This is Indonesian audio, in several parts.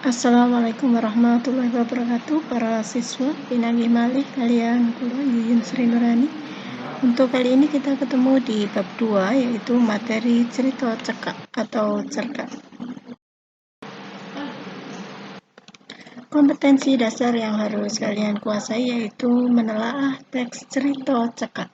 Assalamualaikum warahmatullahi wabarakatuh. Para siswa, pinanggih malih kalian kula Yuyun Sri Nurani. Untuk kali ini kita ketemu di bab 2, yaitu materi cerita cekak atau cerkak. Kompetensi dasar yang harus kalian kuasai yaitu menelaah teks cerita cekak.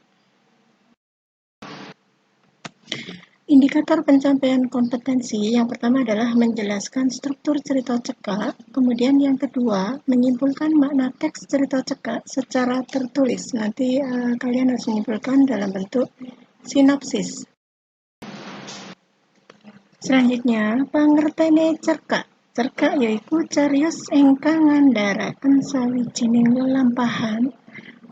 Indikator pencapaian kompetensi yang pertama adalah menjelaskan struktur cerita cekak, kemudian yang kedua menyimpulkan makna teks cerita cekak secara tertulis. Nanti kalian harus menyimpulkan dalam bentuk sinopsis. Selanjutnya, pangertene cerkak. Cerkak yaiku cariyos ingkang ngandharaken sawijining lelampahan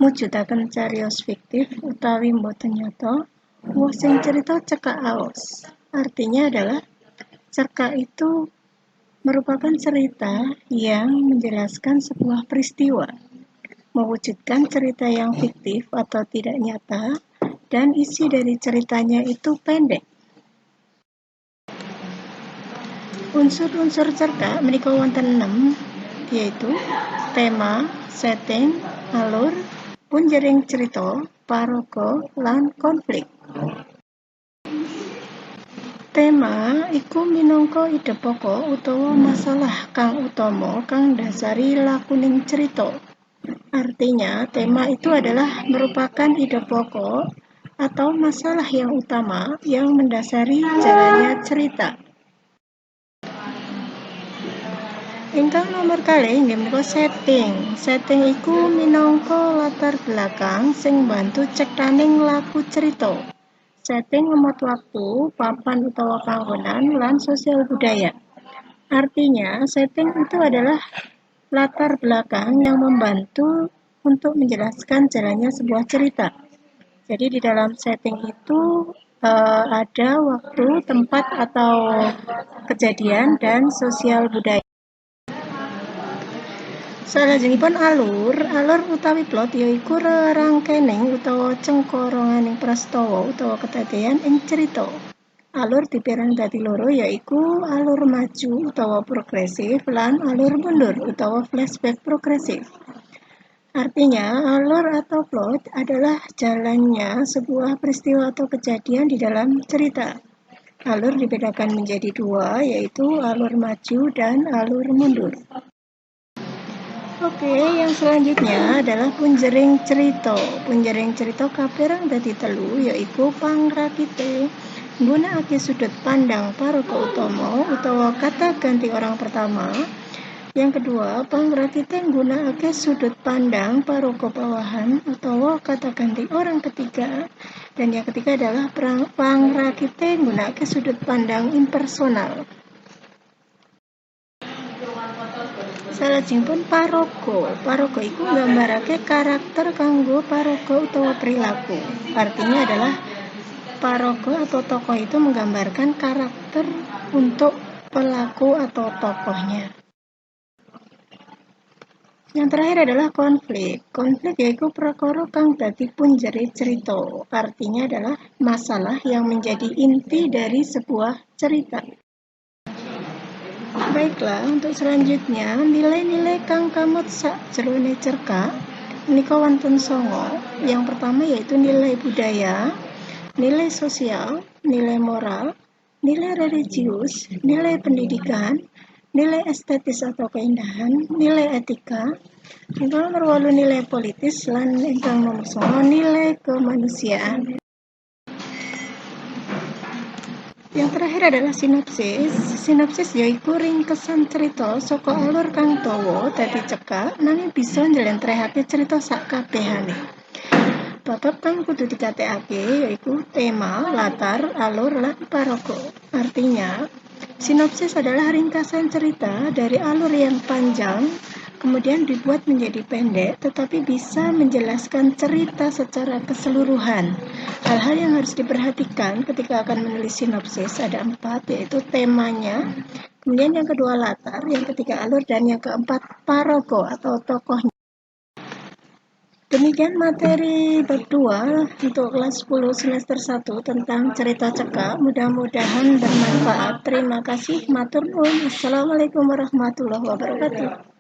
mujudaken cariyos fiktif utawi boten nyata. Woh sing cerita cekak aos. Artinya adalah cerkak itu merupakan cerita yang menjelaskan sebuah peristiwa, mewujudkan cerita yang fiktif atau tidak nyata, dan isi dari ceritanya itu pendek. Unsur-unsur cerkak menika wonten 6, yaitu tema, setting, alur, punjering cerita, paraga, lan konflik. Tema iku minangka ide pokok utawa masalah kang utama kang ndasari lakuning cerita. Artinya, tema itu adalah merupakan ide pokok atau masalah yang utama yang mendasari jalannya cerita. Ingkang nomor kalih inggih menika setting. Setting iku minangka latar belakang sing mbantu cektaning laku cerita. Setting ngemot waktu, papan utawa panggonan, lan sosial budaya. Artinya, setting itu adalah latar belakang yang membantu untuk menjelaskan jalannya sebuah cerita. Jadi di dalam setting itu ada waktu, tempat atau kejadian, dan sosial budaya. Salajengipun alur utawi plot yaiku rerangkening utawa cengkoronganing prastawa utawa kedadean ing cerita. Alur dipérang dadi loro yaiku alur maju utawa progresif lan alur mundur utawa flashback progresif. Artinya, alur atau plot adalah jalannya sebuah peristiwa atau kejadian di dalam cerita. Alur dibedakan menjadi dua, yaitu alur maju dan alur mundur. Oke, yang selanjutnya adalah punjering cerita. Punjering cerita kapérang dadi telu, yaiku pangrakite, nggunakake sudut pandang paraga utama utawa kata ganti orang pertama. Yang kedua, pangrakite nggunakake sudut pandang paraga bawahan utawa kata ganti orang ketiga. Dan yang ketiga adalah pangrakite nggunakake sudut pandang impersonal. Salajengipun paraga iku nggambarake karakter kanggo paraga utawa perilaku. Artinya adalah paraga atau tokoh itu menggambarkan karakter untuk pelaku atau tokohnya. Yang terakhir adalah konflik. Konflik yaitu prakara kang dadi punjeri cerita. Artinya adalah masalah yang menjadi inti dari sebuah cerita. Baiklah, untuk selanjutnya nilai-nilai kang kamot sajroné cerkak menika wonten 9. Yang pertama yaitu nilai budaya, nilai sosial, nilai moral, nilai religius, nilai pendidikan, nilai estetis atau keindahan, nilai etika, ingkang nomor 8 nilai politis, lan ingkang nomor 9 nilai kemanusiaan. Yang terakhir adalah sinopsis. Sinopsis yaiku ringkesan cerita saka alur kang dawa dadi cekak nanging bisa njlentrehake cerita sakabehane. Bab kang kudu digatekake yaiku tema, latar, alur, lan paraga. Artinya, sinopsis adalah ringkasan cerita dari alur yang panjang kemudian dibuat menjadi pendek tetapi bisa menjelaskan cerita secara keseluruhan. Hal-hal yang harus diperhatikan ketika akan menulis sinopsis ada 4, yaitu temanya, kemudian yang kedua latar, yang ketiga alur, dan yang keempat paraga atau tokohnya. Demikian materi bab 2 untuk kelas 10 semester 1 tentang cerita cekak. Mudah-mudahan bermanfaat. Terima kasih. Matur nuwun. Assalamualaikum warahmatullahi wabarakatuh.